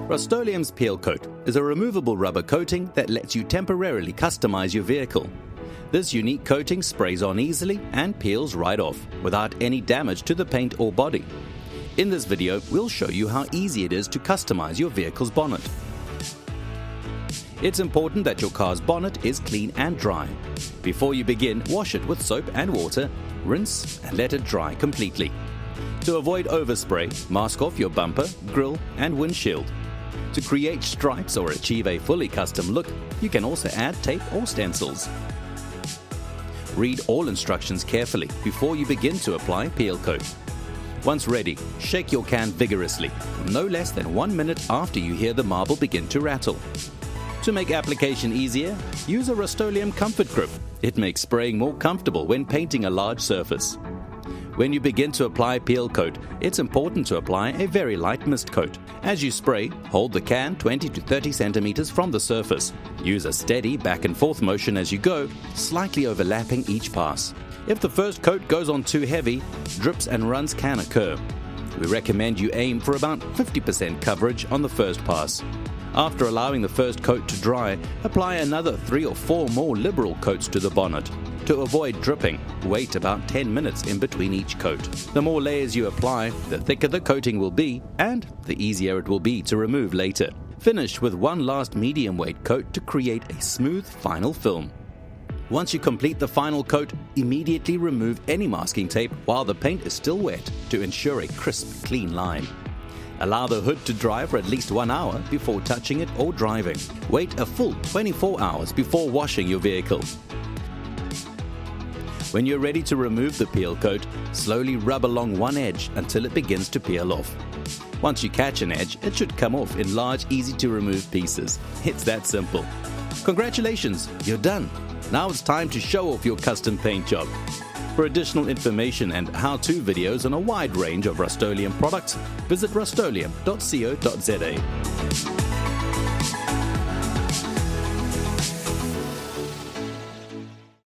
Rust-Oleum's Peel Coat is a removable rubber coating that lets you temporarily customize your vehicle. This unique coating sprays on easily and peels right off without any damage to the paint or body. In this video, we'll show you how easy it is to customize your vehicle's bonnet. It's important that your car's bonnet is clean and dry. Before you begin, wash it with soap and water, rinse and let it dry completely. To avoid overspray, mask off your bumper, grille and windshield. To create stripes or achieve a fully custom look, you can also add tape or stencils. Read all instructions carefully before you begin to apply Peel Coat. Once ready, shake your can vigorously, no less than 1 minute after you hear the marble begin to rattle. To make application easier, use a Rust-Oleum Comfort Grip. It makes spraying more comfortable when painting a large surface. When you begin to apply Peel Coat, it's important to apply a very light mist coat. As you spray, hold the can 20 to 30 centimeters from the surface. Use a steady back and forth motion as you go, slightly overlapping each pass. If the first coat goes on too heavy, drips and runs can occur. We recommend you aim for about 50% coverage on the first pass. After allowing the first coat to dry, apply another 3 or 4 more liberal coats to the bonnet. To avoid dripping, wait about 10 minutes in between each coat. The more layers you apply, the thicker the coating will be and the easier it will be to remove later. Finish with one last medium weight coat to create a smooth final film. Once you complete the final coat, immediately remove any masking tape while the paint is still wet to ensure a crisp, clean line. Allow the hood to dry for at least 1 hour before touching it or driving. Wait a full 24 hours before washing your vehicle. When you're ready to remove the peel coat, slowly rub along one edge until it begins to peel off. Once you catch an edge, it should come off in large, easy-to-remove pieces. It's that simple. Congratulations, you're done. Now it's time to show off your custom paint job. For additional information and how-to videos on a wide range of Rust-Oleum products, visit rust-oleum.co.za.